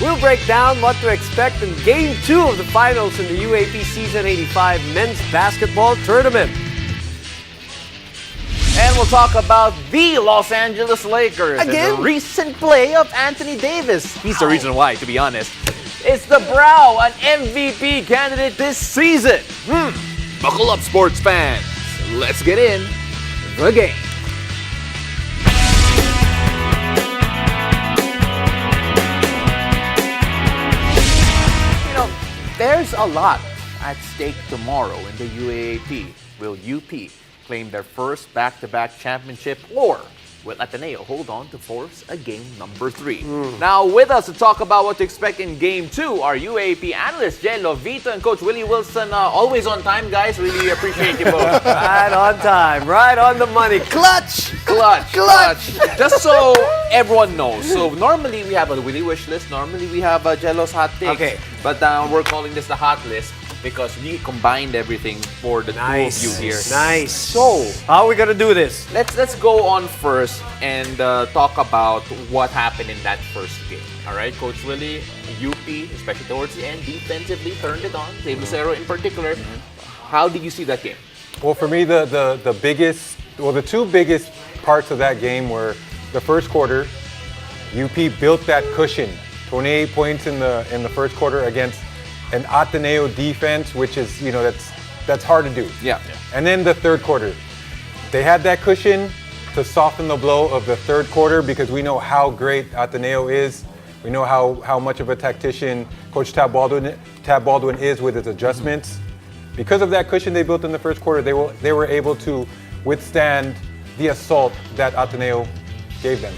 We'll break down what to expect in Game 2 of the finals in the UAAP Season 85 Men's Basketball Tournament. And we'll talk about the Los Angeles Lakers. Again? And the recent play of Anthony Davis. He's the reason why, to be honest. It's the Brow, an MVP candidate this season. Buckle up, sports fans. Let's get in the game. There's a lot at stake tomorrow in the UAAP. Will UP claim their first back-to-back championship, or will Ateneo hold on to force a game number 3? Now, with us to talk about what to expect in Game 2 are UAAP analysts Jello, Vito, and Coach Willie Wilson. Always on time, guys. Really appreciate you both. Right on time, right on the money. Clutch! Just so everyone knows. So normally we have a Willie wish list. Normally we have Jello's hot takes. Okay. But we're calling this the hot list because we combined everything for the two of you here. Nice. So how are we gonna do this? let's go on first and talk about what happened in that first game. All right, Coach Willie, UP, especially towards the end, defensively turned it on. Dave Lucero in particular. How did you see that game? Well, for me, the two biggest parts of that game were the first quarter. UP built that cushion, 28 points in the first quarter against an Ateneo defense, which is, that's hard to do. Yeah. And then the third quarter, they had that cushion to soften the blow of the third quarter because we know how great Ateneo is. We know how much of a tactician Coach Tab Baldwin is with his adjustments. Because of that cushion they built in the first quarter, they were able to withstand the assault that Ateneo gave them.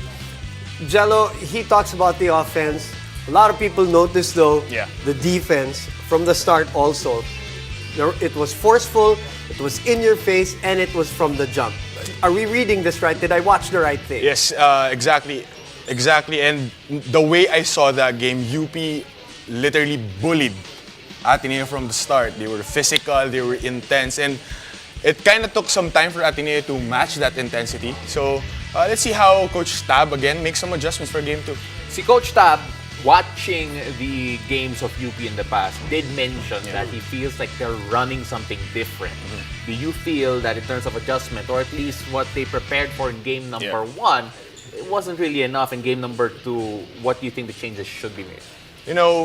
Jello, he talks about the offense. A lot of people noticed, though, the defense from the start also. It was forceful, it was in your face, and it was from the jump. Are we reading this right? Did I watch the right thing? Yes, exactly. And the way I saw that game, UP literally bullied Ateneo from the start. They were physical, they were intense, and it kind of took some time for Ateneo to match that intensity. So let's see how Coach Tab again makes some adjustments for Game 2. See, Coach Tab, watching the games of UP in the past, did mention that he feels like they're running something different. Do you feel that in terms of adjustment, or at least what they prepared for in game number 1, it wasn't really enough in game number 2? What do you think the changes should be made?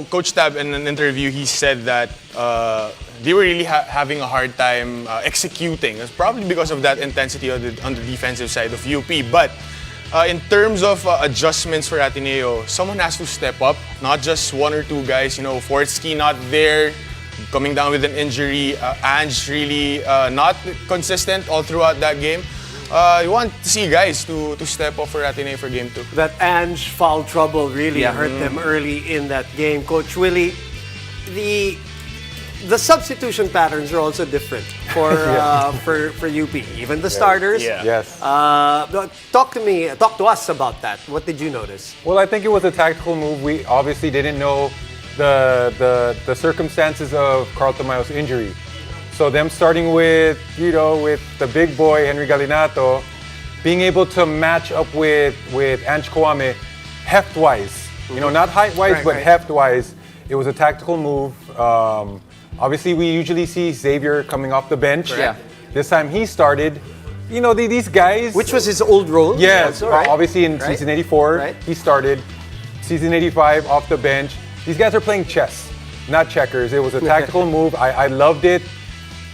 Coach Tab in an interview, he said that they were really having a hard time executing. It's probably because of that intensity on the defensive side of UP. But in terms of adjustments for Ateneo, someone has to step up, not just one or two guys. Fortsky not there, coming down with an injury. Ange really not consistent all throughout that game. You want to see guys to step up for Ateneo for Game 2. That Ange foul trouble really hurt them early in that game. Coach Willie, the substitution patterns are also different for UP. Even the starters. Yes. Talk to us about that. What did you notice? Well, I think it was a tactical move. We obviously didn't know the circumstances of Carl Tamayo's injury. So them starting with the big boy Henry Galinato, being able to match up with Ange Kwame heft-wise, not height-wise, but heft-wise. It was a tactical move. Obviously, we usually see Xavier coming off the bench. Yeah. This time he started. These guys. Which was his old role. Yes, also, right? obviously in season 84, he started. Season 85, off the bench. These guys are playing chess, not checkers. It was a tactical move. I loved it.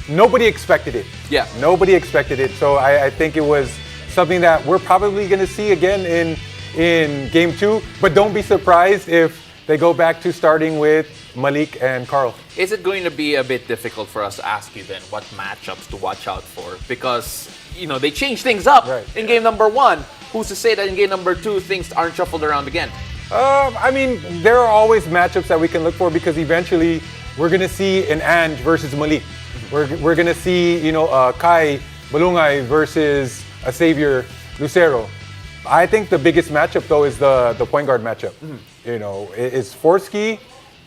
Nobody expected it. Yeah. Nobody expected it. So I think it was something that we're probably going to see again in Game 2. But don't be surprised if they go back to starting with Malik and Carl. Is it going to be a bit difficult for us to ask you then what matchups to watch out for? Because, they changed things up in game number 1. Who's to say that in game number 2 things aren't shuffled around again? There are always matchups that we can look for because eventually we're going to see an Ange versus Malik. We're going to see, Kai Balungay versus a Xavier Lucero. I think the biggest matchup, though, is the point guard matchup. Is Fortsky,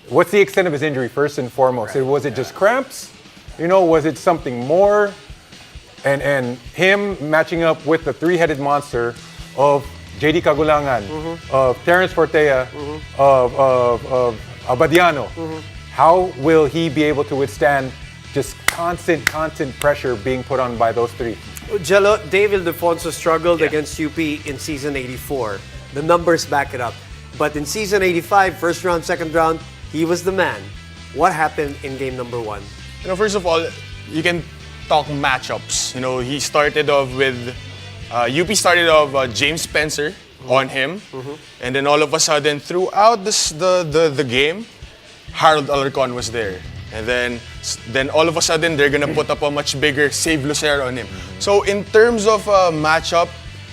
what's the extent of his injury, first and foremost? Was it just cramps? Was it something more? And him matching up with the three-headed monster of JD Cagulangan, of Terence Fortea, of Abadiano. How will he be able to withstand just constant pressure being put on by those three? Jello, Dave Ildefonso struggled against UP in season 84. The numbers back it up. But in season 85, first round, second round, he was the man. What happened in game number 1? First of all, you can talk matchups. He started off with UP started off James Spencer on him, and then all of a sudden throughout the game, Harold Alarcon was there, and then all of a sudden they're gonna put up a much bigger Save Lucero on him. So in terms of matchup,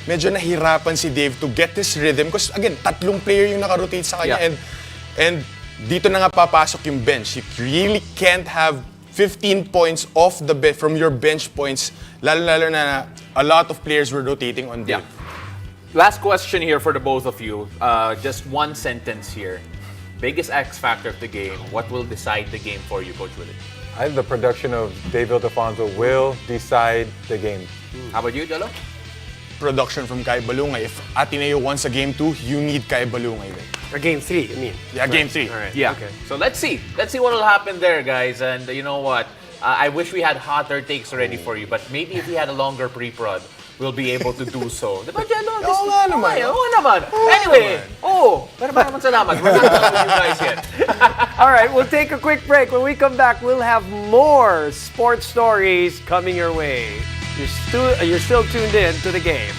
medyo nahirapan si Dave to get this rhythm because again, tatlong player yung nakarotate sa kanya, and dito na nga papasok yung bench. You really can't have 15 points off the from your bench points, lalo na a lot of players were rotating on Dave. Last question here for the both of you. Just one sentence here. Biggest X factor of the game. What will decide the game for you, Coach Willie? I think the production of Dave Ildefonso will decide the game. How about you, Jello? Production from Kai Balungay. If Ateneo wants a game 2, you need Kai Balungay. Or game 3, I mean. Yeah, game 3. All right. Yeah. Okay. So let's see. Let's see what will happen there, guys. And you know what? I wish we had hotter takes ready for you. But maybe if we had a longer pre-prod, we'll be able to do so. Diba, Jello? Oo nga naman. Oo naman. Anyway. Pero maraming salamat. We're not done with you guys yet. All right, we'll take a quick break. When we come back, we'll have more sports stories coming your way. You're still tuned in to the game.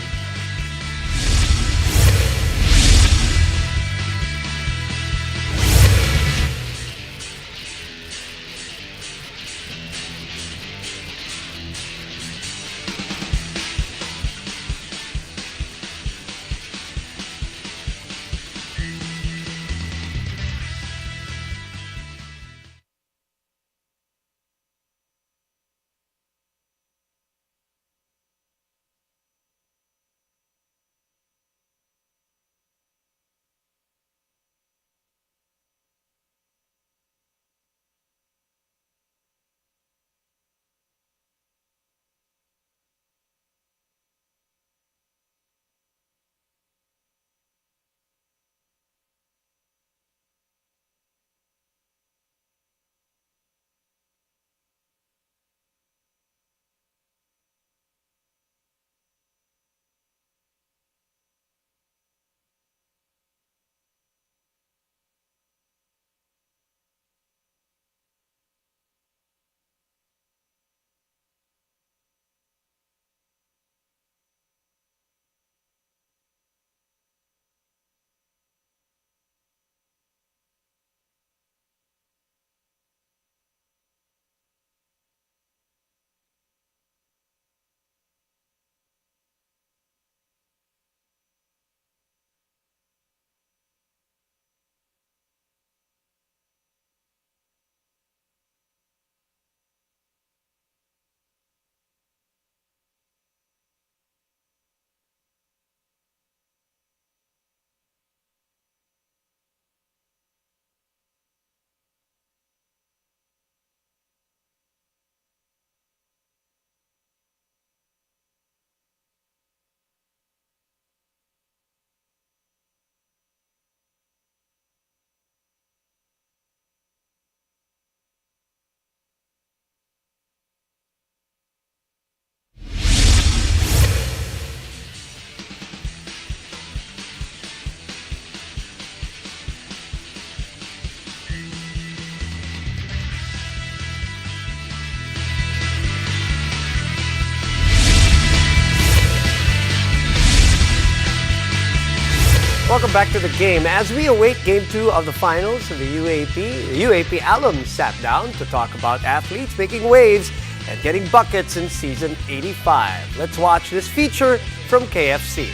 Welcome back to the game. As we await Game 2 of the finals of the UAAP, the UAAP alums sat down to talk about athletes making waves and getting buckets in Season 85. Let's watch this feature from KFC.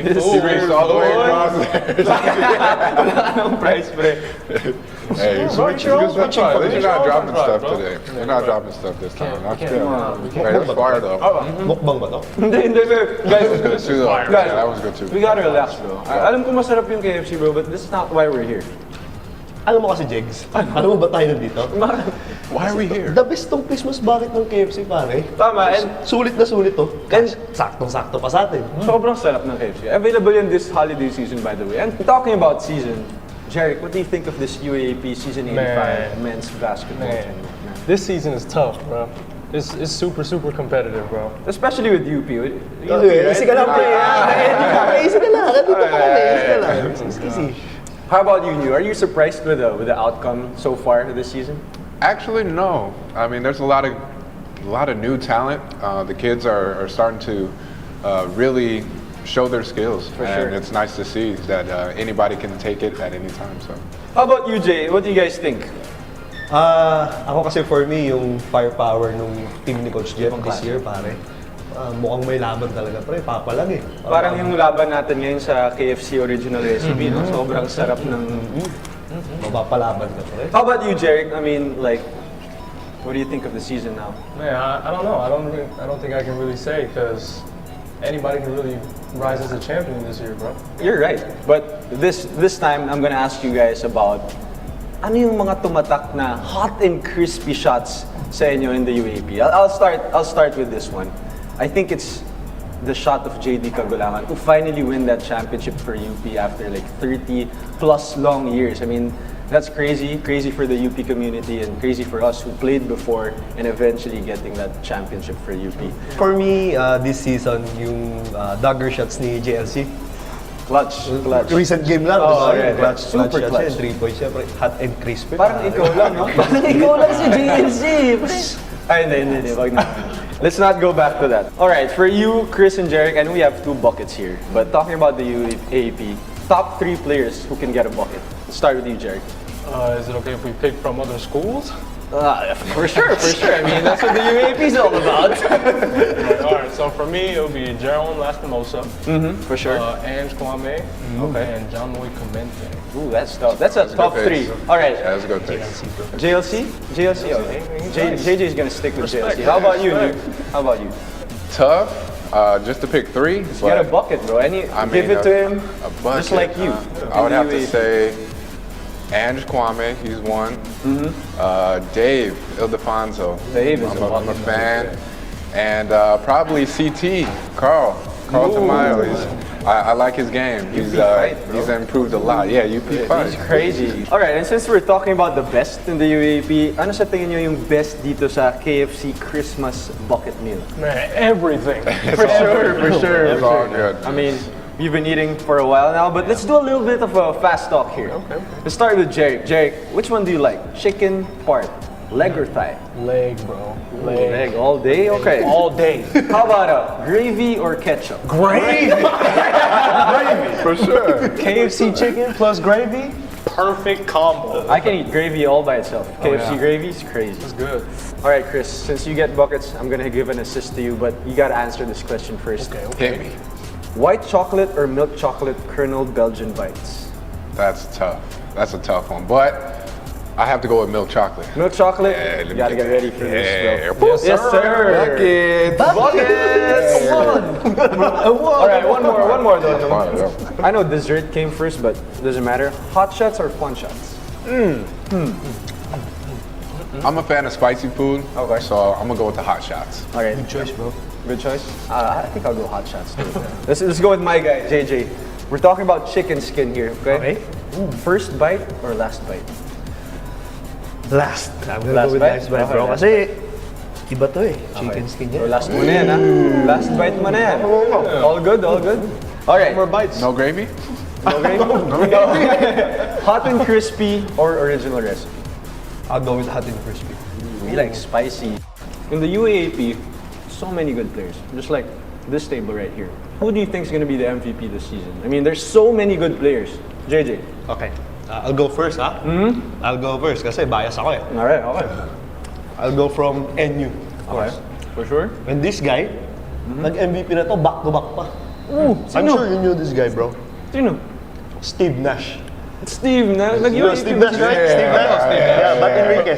He brings all the way across there. Anong price, pre? Hey, so it's good stuff. At least you're not dropping stuff today. You're not dropping stuff this time. That's good. Hey, that's fire though. Mukbang ba to? Hindi, guys. That was good too though. Guys, Yeah, that was good too. we gotta relax, bro. Alam ko masarap yung KFC, bro, but this is not why we're here. Alam mo kasi, Jegs, alam mo ba tayo nandito? Why are we here? The best tong Christmas bucket ng KFC, pare. Tama, and Sulit na sulit to. And saktong-sakto pa sa atin. sobrang sarap ng KFC. Available in this holiday season, by the way. And talking about season, Jarek, what do you think of this UAAP Season 85 men's basketball Man, tournament? this season is tough, bro. It's super competitive, bro. Especially with UP. Easy ka lang, pre. Easy ka lang. Dito ka lang. Easy ka lang. Easy. How about you, New? Are you surprised with the outcome so far this season? Actually, no. I mean, there's a lot of new talent. The kids are starting to really show their skills, and sure. it's nice to see that anybody can take it at any time. So. How about you, Jay? What do you guys think? Ako kasi for me, yung firepower nung team ni Coach Jeff this year, pare. Mukhang may laban talaga, pre. Papalag eh. Parang yung laban natin ngayon sa KFC original recipe, no? Sobrang sarap ng... Mapapalaban ka, pre. How about you, Jarek? I mean, like, what do you think of the season now? Man, I don't know. I don't think I can really say because anybody can really rise as a champion this year, bro. You're right. But this time, I'm gonna ask you guys about ano yung mga tumatak na hot and crispy shots sa inyo in the UAP. I'll start with this one. I think it's the shot of JD Cagulangan to finally win that championship for UP after like 30 plus long years. I mean, that's crazy for the UP community and crazy for us who played before and eventually getting that championship for UP. For me, this season, yung dagger shots ni JLC. Clutch. Recent game lang, Oh, diba? yeah, Clutch super shots clutch. yan, 3 points siya, pre. Hot and crispy. Parang ikaw lang, no? Parang ikaw lang si JLC. Ay, hindi. Wag na. Let's not go back to that. All right, for you, Chris and Jarek, I know we have 2 buckets here, but talking about the UAAP, top 3 players who can get a bucket. Let's start with you, Jarek. Is it okay if we pick from other schools? For sure. I mean, that's what the UAAP is all about. All right, so for me, it'll be Jerome Lastimosa, For sure. Ange Kwame, and John Lloyd Clemente. Ooh, that's tough. That's a top good 3. pick. All right, Yeah, that's a good pick. JLC? Okay. JJ is gonna stick with JLC. How about you, Luke? How about you? Tough, just to pick 3. Get a bucket, bro. Give it to him, A bucket, just like you. I would in the have to UAAP. say Ange Kwame, he's one. Dave Ildefonso. Dave is I'm a fan. And probably CT, Carl Tamayo. I like his game. He's improved a lot. Yeah, UP fight. He's crazy. Alright, and since we're talking about the best in the UAP, ano sa tingin nyo yung best dito sa KFC Christmas bucket meal? Man, everything. For sure. It's all good. I mean, you've been eating for a while now, but let's do a little bit of a fast talk here. Okay. Let's start with Jarek. Jarek, which one do you like? Chicken part, leg or thigh? Leg, bro. Leg all day? Okay. All day. How about gravy or ketchup? Gravy! For sure. KFC chicken plus gravy? Perfect combo. I can eat gravy all by itself. KFC yeah. gravy is crazy. It's good. All right, Chris, since you get buckets, I'm gonna give an assist to you, but you gotta answer this question first. Hit me. White chocolate or milk chocolate kernel Belgian bites? That's tough. That's a tough one. But I have to go with milk chocolate. Milk chocolate? Yeah, let You me gotta get get ready for Yeah. this, bro. Yes, sir. Buckets! All right, one more though. Fire, I know dessert came first, but doesn't matter. Hot shots or fun shots? I'm a fan of spicy food, Okay. so I'm gonna go with the hot shots. All right. Good choice, bro. Good choice. I think I'll go hot shots too. let's go with my guy, JJ. We're talking about chicken skin here, okay? First bite or last bite? Last. I'm gonna Last go with bite? last bite, Okay, bro. last Kasi, iba to eh. Chicken skin So yan. last mo na yan, ha? Last bite mo na yan. All good, all good. All right. More bites. No gravy? Okay. Hot and crispy or original recipe? I'll go with hot and crispy. We like spicy. In the UAAP, so many good players. Just like this table right here. Who do you think is going to be the MVP this season? I mean, there's so many good players. JJ. Okay. I'll go first, ha? I'll go first kasi bias ako eh. All right, okay. I'll go from NU. Okay. For sure. And this guy, nag-MVP na to back-to-back pa. I'm sure you knew this guy, bro. Sino? Steve Nash. Steve Nash. No, Steve Nash, right? Steve Nash. Yeah, but Enriquez.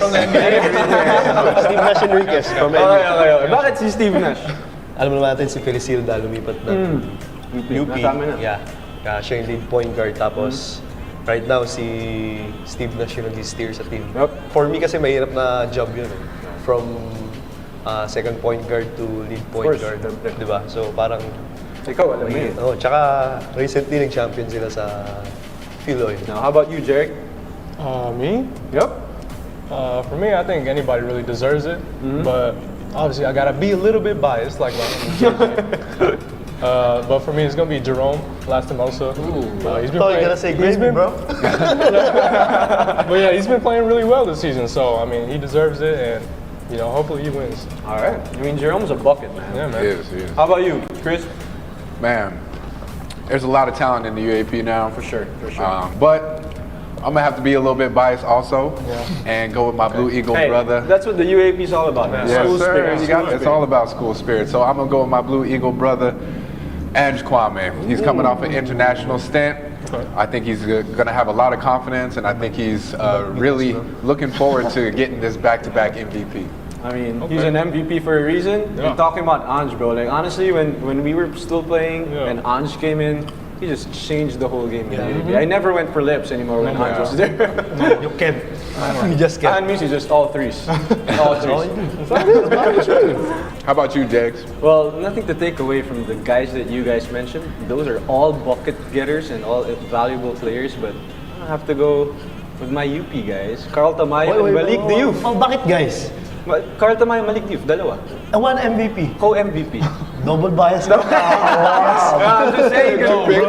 Steve Nash Enriquez from Okay. Bakit si Steve Nash? Alam naman natin si Felicilda lumipat na UP. Tama na. Yeah. Siya yung lead point guard. Tapos, right now, si Steve Nash yung nag-steer sa team. Yup. For me kasi mahirap na job yun. From second point guard to lead point course, guard. syempre. Diba? So parang, Ikaw, alam mo yun. tsaka recently nag-champion sila sa Philoy. Now, how about you, Jeric? Me? Yep. For me, I think anybody really deserves it, but obviously I gotta be a little bit biased, like but for me, it's gonna be Jerome Lastimosa. He's been Oh, you playing. gotta say gravy, bro. But yeah, he's been playing really well this season. So I mean, he deserves it, and hopefully he wins. All right. I mean, Jerome's a bucket, man. Yeah, man. He is. How about you, Chris? Man, there's a lot of talent in the UAP now. For sure. But I'm gonna have to be a little bit biased also, and go with my Blue Eagle Hey, brother. that's what the UAP is all about, man. Yes, School sir. spirit. It's all about school spirit. So I'm gonna go with my Blue Eagle brother, Ange Kwame. He's coming off an international stint. I think he's gonna have a lot of confidence, and I think he's really looking forward to getting this back-to-back MVP. I mean, he's an MVP for a reason. You're talking about Ange, bro. Like, honestly, when we were still playing and Ange came in, he just changed the whole game. I never went for lips anymore when Ange was there. You can't. You just can't. And means it's just all threes. All threes. How about you, Dex? Well, nothing to take away from the guys that you guys mentioned. Those are all bucket getters and all valuable players, but I have to go with my UP guys. Carl Tamayo and Malik Diouf. Oh, bakit guys? Carl Tamayo, Malik Diouf, dalawa. One MVP. Co-MVP. Double bias. I'm just saying, Only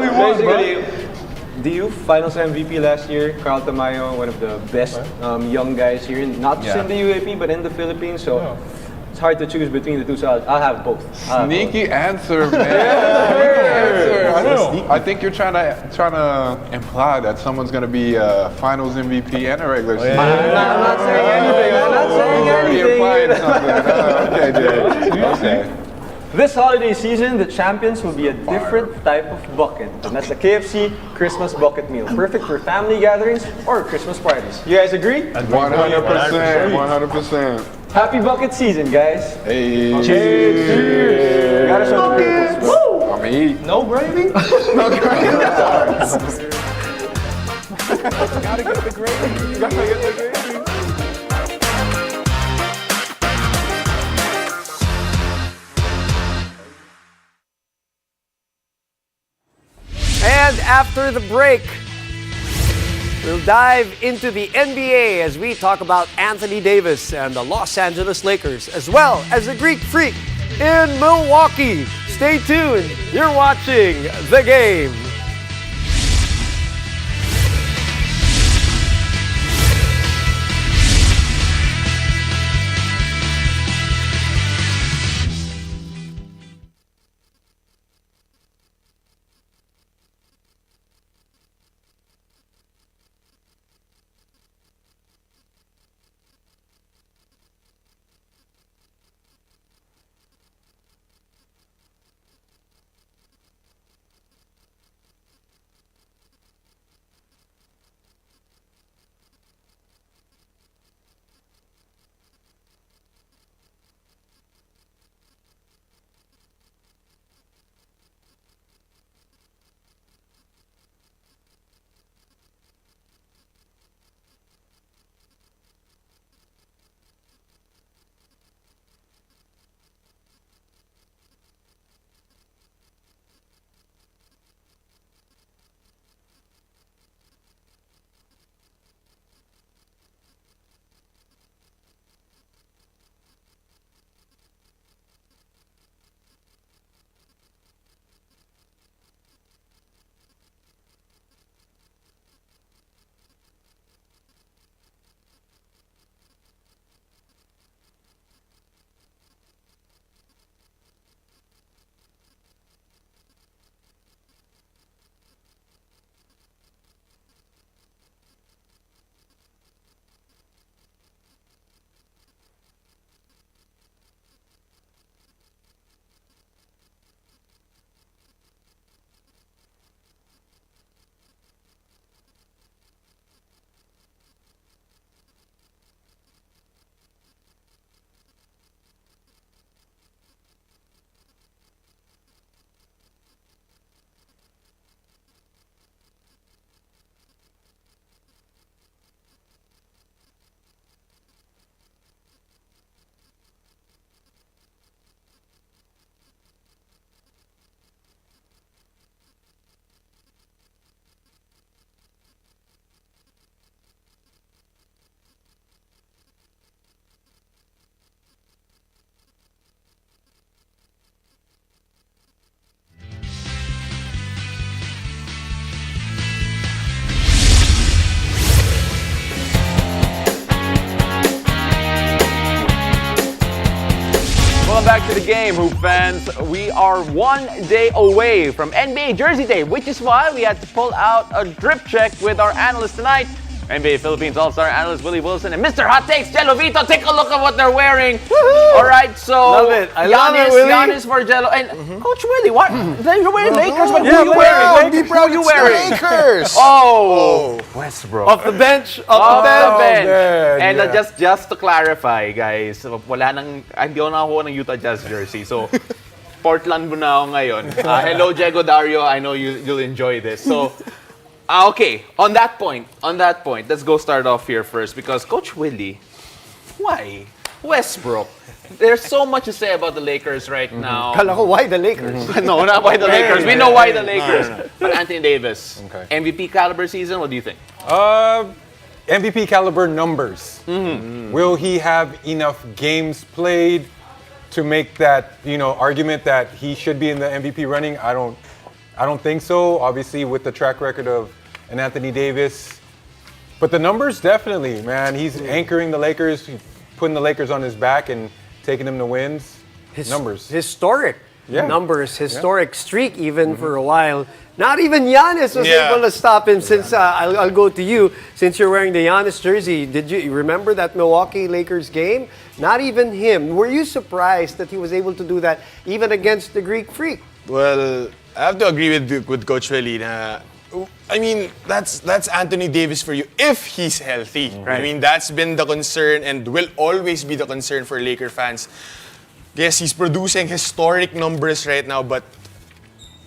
one, bro. basically, Diouf, Finals MVP last year. Carl Tamayo, one of the best young guys here, not just in the UAP, but in the Philippines. So it's hard to choose between the two, so I'll have both. Sneaky answer, man. I think you're trying to imply that someone's gonna be a Finals MVP and a regular season. I'm not saying anything. I'm not saying Already anything. implying something. Okay, Dex. Okay. This holiday season, the champions will be a different type of bucket. And that's the KFC Christmas bucket meal. Perfect for family gatherings or Christmas parties. You guys agree? 100%. 100%. Happy bucket season, guys. Hey. Cheers. Gotta show the pimples, bro. I'm eat. No gravy? And after the break, we'll dive into the NBA as we talk about Anthony Davis and the Los Angeles Lakers, as well as the Greek Freak in Milwaukee. Stay tuned. You're watching The Game. Welcome back to the game, Hoop fans. We are 1 day away from NBA Jersey Day, which is why we had to pull out a drip check with our analyst tonight. NBA Philippines All-Star analyst Willie Wilson and Mr. Hot Takes Jello Vito. Take a look at what they're wearing. All right, so Love it. I love it, Willie. Giannis for Jello. And Coach Willie, what? You're wearing Lakers, but who are you wearing? Who are you wearing? Lakers. Oh, Westbrook. Off the bench. Off the bench. man, And yeah. just to clarify, guys, wala nang, hindi ako nakakuha ng Utah Jazz jersey. So, Portland mo na ako ngayon. Hello, Diego Dario. I know you'll enjoy this. So, okay, on that point, let's go start off here first because Coach Willie, why Westbrook? There's so much to say about the Lakers right now. Kala ko, why the Lakers? No, not why the Lakers. We know why the Lakers. But Anthony Davis, Okay. MVP caliber season, what do you think? MVP caliber numbers. Will he have enough games played to make that argument that he should be in the MVP running? I don't think so. Obviously, with the track record of an Anthony Davis, but the numbers definitely, man. He's anchoring the Lakers, putting the Lakers on his back and taking them to wins. Numbers. Historic Yeah. numbers, historic streak even for a while. Not even Giannis was Yeah. able to stop him. Since I'll go to you, since you're wearing the Giannis jersey, did you remember that Milwaukee Lakers game? Not even him. Were you surprised that he was able to do that even against the Greek Freak? Well, I have to agree with Coach Willie. I mean, that's Anthony Davis for you if he's healthy. I mean, that's been the concern and will always be the concern for Laker fans. Yes, he's producing historic numbers right now, but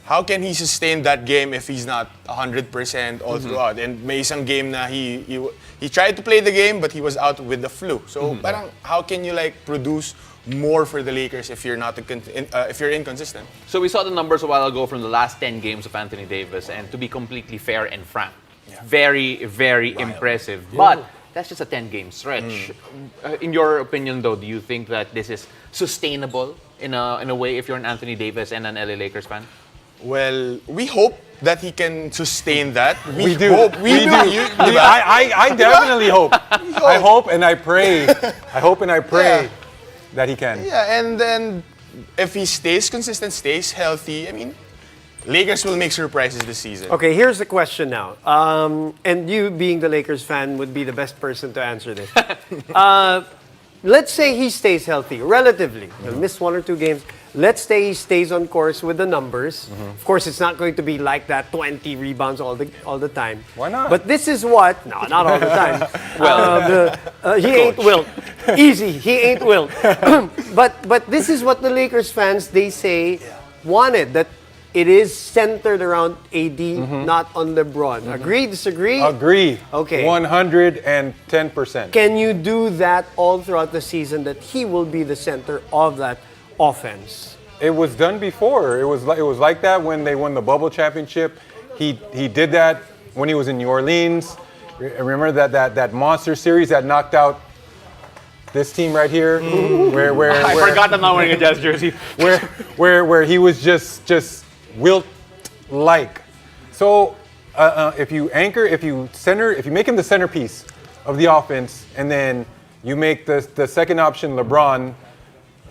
how can he sustain that game if he's not 100% all throughout? And may isang game na he tried to play the game, but he was out with the flu. So, parang how can you produce more for the Lakers if you're not if you're inconsistent? So we saw the numbers a while ago from the last 10 games of Anthony Davis, and to be completely fair and frank, very, very impressive. But that's just a 10-game stretch. In your opinion, though, do you think that this is sustainable in a way if you're an Anthony Davis and an LA Lakers fan? Well, we hope that he can sustain that. We do. Hope. We do. I definitely hope. I hope and I pray. I hope and I pray that he can. Yeah, and then if he stays consistent, stays healthy, I mean, Lakers will make surprises this season. Okay, here's the question now. And you, being the Lakers fan, would be the best person to answer this. Let's say he stays healthy, relatively. He'll miss 1 or 2 games. Let's say he stays on course with the numbers. Of course, it's not going to be like that 20 rebounds all the time. Why not? But this is what... No, not all the time. He ain't Wilt. Easy, he ain't Wilt. but this is what the Lakers fans, they say, wanted. That it is centered around AD, not on LeBron. Agree, disagree? Agree. Okay. 110%. Can you do that all throughout the season, that he will be the center of that offense? It was done before. It was like that when they won the bubble championship. He did that when he was in New Orleans. Remember that monster series that knocked out this team right here, where I forgot I'm not wearing a Jazz jersey. where he was just Wilt-like. So if you make him the centerpiece of the offense, and then you make the second option LeBron,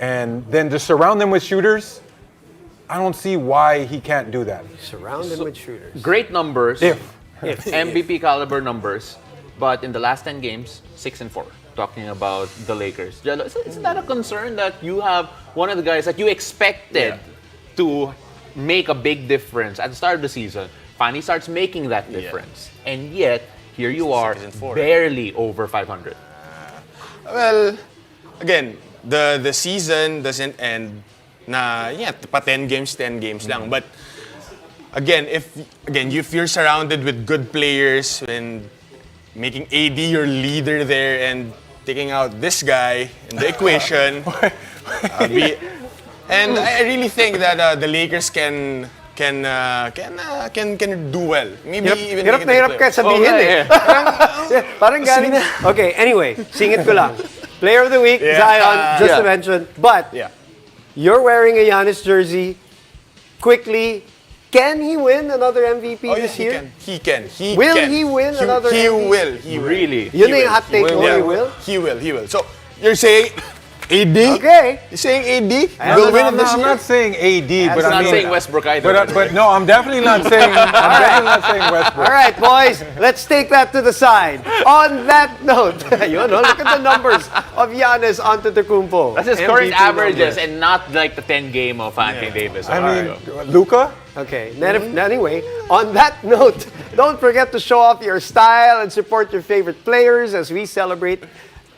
and then just surround them with shooters, I don't see why he can't do that. Surround him with shooters. Great numbers. If. MVP caliber numbers, but in the last 10 games, 6-4. Talking about the Lakers. Jello, isn't that a concern that you have one of the guys that you expected to make a big difference at the start of the season finally starts making that difference, and yet here you are, 6-4. barely over 500? Well, again, the season doesn't end pa 10 games lang. But again, if you're surrounded with good players and making AD your leader there and taking out this guy in the equation, and I really think that the Lakers can do well. Maybe even Hirap make na it hirap to ka playoffs. sabihin Parang galing. Okay, anyway, singit ko lang. Player of the week, Zion, just to mention. But you're wearing a Giannis jersey. Quickly, can he win another MVP this year? He can. Will he win another MVP? He will. Really? Yun na yung hot take mo, he will? He will. So, you're saying AD? Okay. You saying AD? I Will am win it this I'm year? not saying AD, but He's I not mean, saying Westbrook either. but no, I'm definitely not saying. I'm definitely not saying Westbrook. All right, boys, let's take that to the side. On that note, look at the numbers of Giannis Antetokounmpo. That's his current MVP averages numbers. and not like the 10 game of Anthony Davis. I mean, Luka. Okay, anyway, on that note, don't forget to show off your style and support your favorite players as we celebrate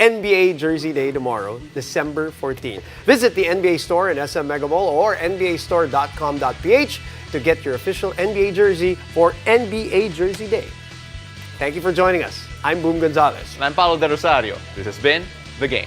NBA Jersey Day tomorrow, December 14. Visit the NBA store in SM Mega Mall or nbastore.com.ph to get your official NBA jersey for NBA Jersey Day. Thank you for joining us. I'm Boom Gonzalez. And I'm Paulo De Rosario. This has been The Game.